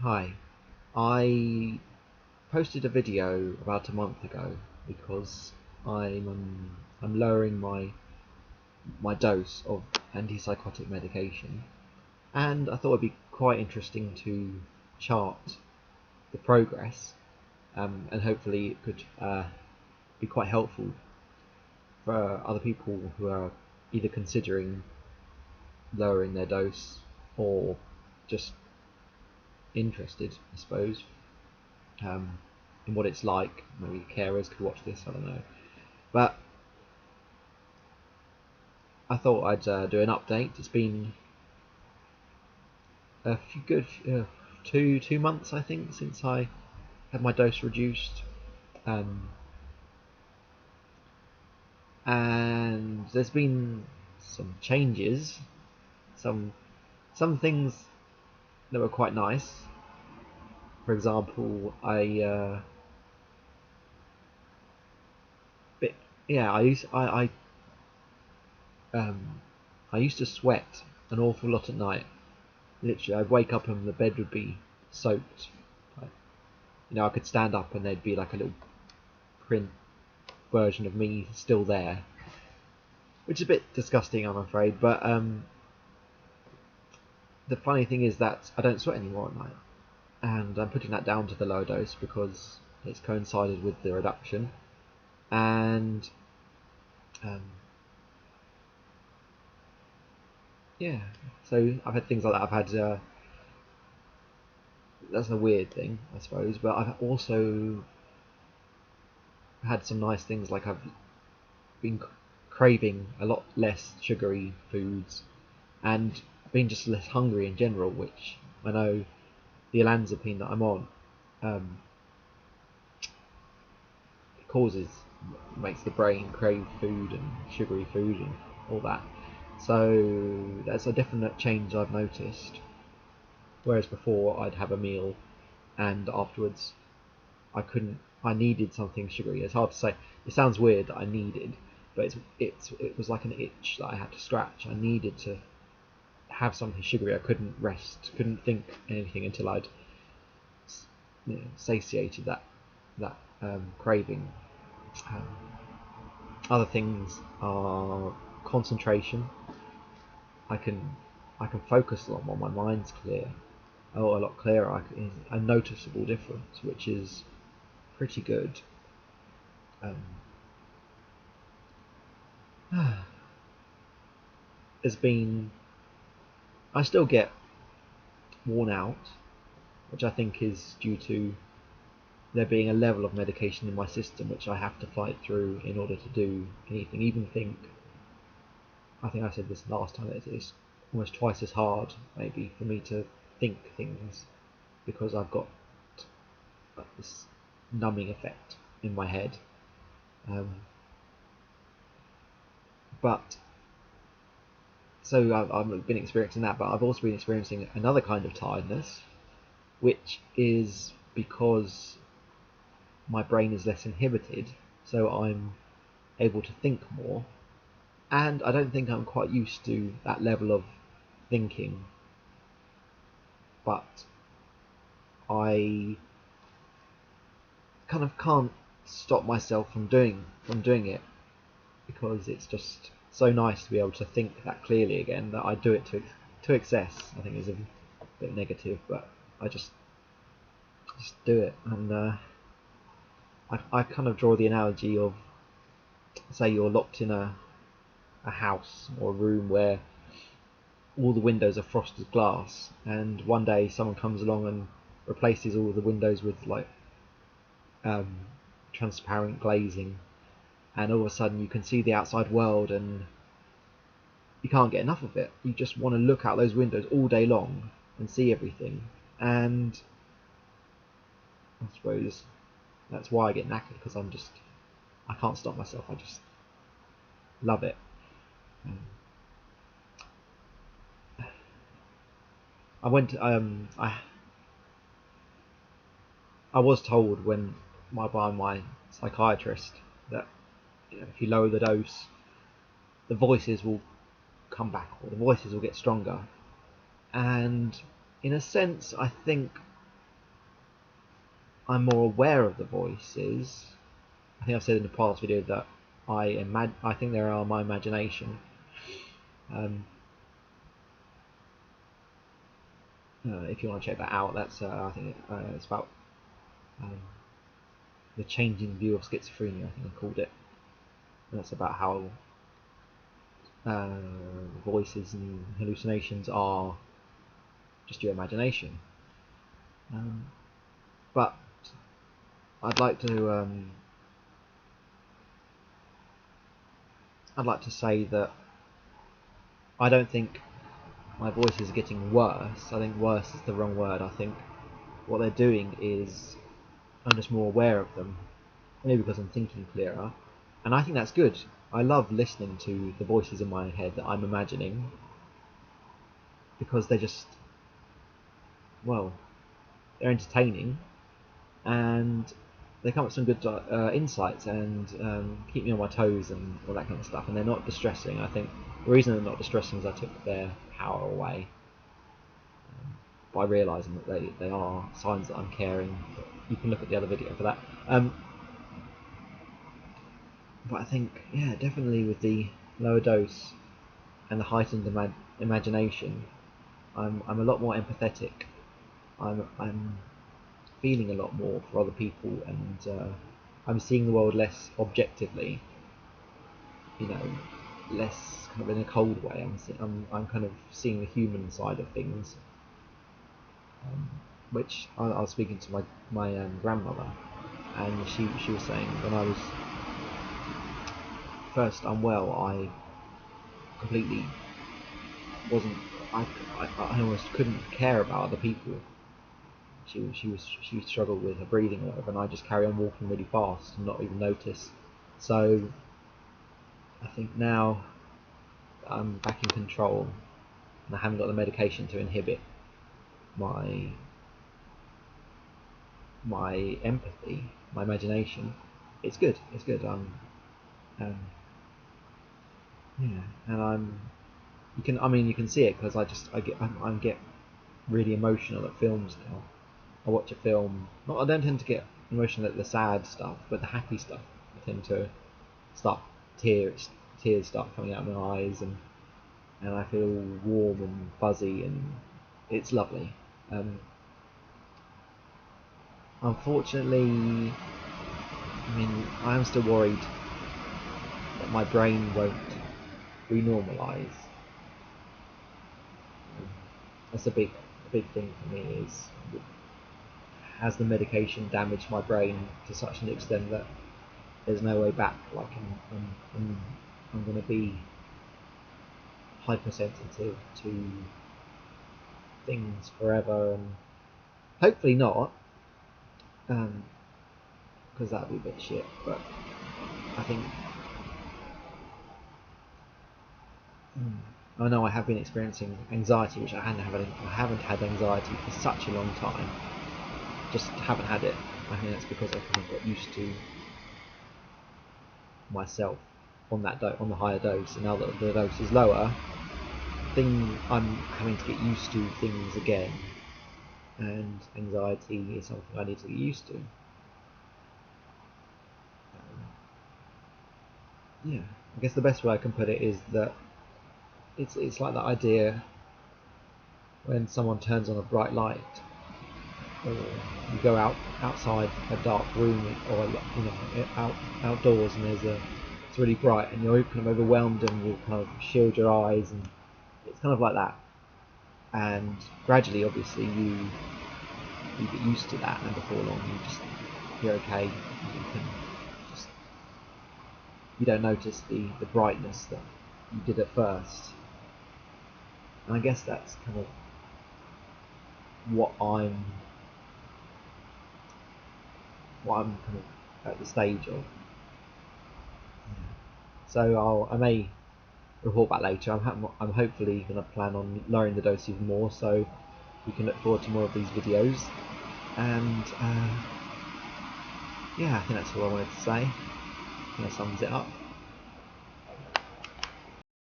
Hi, I posted a video about a month ago because I'm lowering my dose of antipsychotic medication, and I thought it'd be quite interesting to chart the progress, and hopefully it could be quite helpful for other people who are either considering lowering their dose or just interested, I suppose, in what it's like. Maybe carers could watch this, I don't know. But I thought I'd do an update. It's been a few good 2 months, I think, since I had my dose reduced, and there's been some changes, some things that were quite nice. For example, bit, yeah, I used to sweat an awful lot at night. Literally, I'd wake up and the bed would be soaked. Like, I could stand up and there'd be like a little print version of me still there, which is a bit disgusting, I'm afraid. But the funny thing is that I don't sweat anymore at night, and I'm putting that down to the low dose because it's coincided with the reduction. And um, yeah, so I've had things like that. I've had that's a weird thing, I suppose, but I've also had some nice things, like I've been craving a lot less sugary foods and been just less hungry in general, which I know the Olanzapine that I'm on um, causes, makes the brain crave food and sugary food and all that. So that's a definite change I've noticed. Whereas before I'd have a meal and afterwards I needed something sugary. It's hard to say. It sounds weird that I needed, but it was like an itch that I had to scratch. I needed to have something sugary. I couldn't rest, couldn't think anything until I'd satiated that craving. Um, Other things are concentration. I can I can focus a lot more. My mind's clear, a lot clearer. A noticeable difference, which is pretty good. Um, there's been I still get worn out, which I think is due to there being a level of medication in my system which I have to fight through in order to do anything. Even think, I think I said this last time, it's almost twice as hard maybe for me to think things because I've got this numbing effect in my head. Um, but so I've been experiencing that, but I've also been experiencing another kind of tiredness, which is because my brain is less inhibited, so I'm able to think more. And I don't think I'm quite used to that level of thinking, but I kind of can't stop myself from doing it because it's just so nice to be able to think that clearly again that I do it to excess. I think is a bit negative, but I just do it. And I kind of draw the analogy of, say you're locked in a house or a room where all the windows are frosted glass, and one day someone comes along and replaces all the windows with like um, transparent glazing, and all of a sudden you can see the outside world and you can't get enough of it. You just want to look out those windows all day long and see everything. And I suppose that's why I get knackered, because I can't stop myself. I just love it. I went I was told by my psychiatrist that if you lower the dose, the voices will come back, or the voices will get stronger. And in a sense, I think I'm more aware of the voices. I think I've said in the past video that I think they are my imagination. If you want to check that out, that's I think it's about the changing view of schizophrenia. I think I called it. And that's about how voices and hallucinations are just your imagination. But I'd like to say that I don't think my voices are getting worse. I think worse is the wrong word. I think what they're doing is I'm just more aware of them, maybe because I'm thinking clearer, and I think that's good. I love listening to the voices in my head that I'm imagining, because they're just, well, they're entertaining, and they come up with some good insights and keep me on my toes and all that kind of stuff, and they're not distressing. I think the reason they're not distressing is I took their power away by realising that they are signs that I'm caring. But you can look at the other video for that. But I think, yeah, definitely with the lower dose and the heightened imagination, I'm a lot more empathetic. I'm feeling a lot more for other people, and I'm seeing the world less objectively. You know, less kind of in a cold way. I'm kind of seeing the human side of things, which I was speaking to my grandmother, and she was saying when I was first unwell, I completely wasn't. I almost couldn't care about other people. She struggled with her breathing or whatever, and I just carry on walking really fast and not even notice. So I think now that I'm back in control and I haven't got the medication to inhibit my empathy, my imagination, it's good. It's good. Yeah, and you can see it because I get really emotional at films now. I watch a film. I don't tend to get emotional at the sad stuff, but the happy stuff, I tend to start tears start coming out of my eyes, and I feel warm and fuzzy, and it's lovely. Unfortunately, I am still worried that my brain won't renormalize. That's a big thing for me. Is has the medication damaged my brain to such an extent that there's no way back? Like I'm going to be hypersensitive to things forever, and hopefully not, because that'd be a bit shit. But I think I know I have been experiencing anxiety, which I haven't had anxiety for such a long time. Just haven't had it. I think that's because I kind of got used to myself on on the higher dose, and now that the dose is lower, I'm having to get used to things again, and anxiety is something I need to get used to. Yeah, I guess the best way I can put it is that it's like that idea when someone turns on a bright light, or you go outside a dark room, or outdoors, and it's really bright, and you're kind of overwhelmed, and you kind of shield your eyes, and it's kind of like that. And gradually, obviously, you get used to that, and before long, you're okay. You don't notice the brightness that you did at first. And I guess that's kind of what I'm kind of at the stage of. So I may report back later. I'm hopefully going to plan on lowering the dose even more, so you can look forward to more of these videos. And yeah, I think that's all I wanted to say. That sums it up.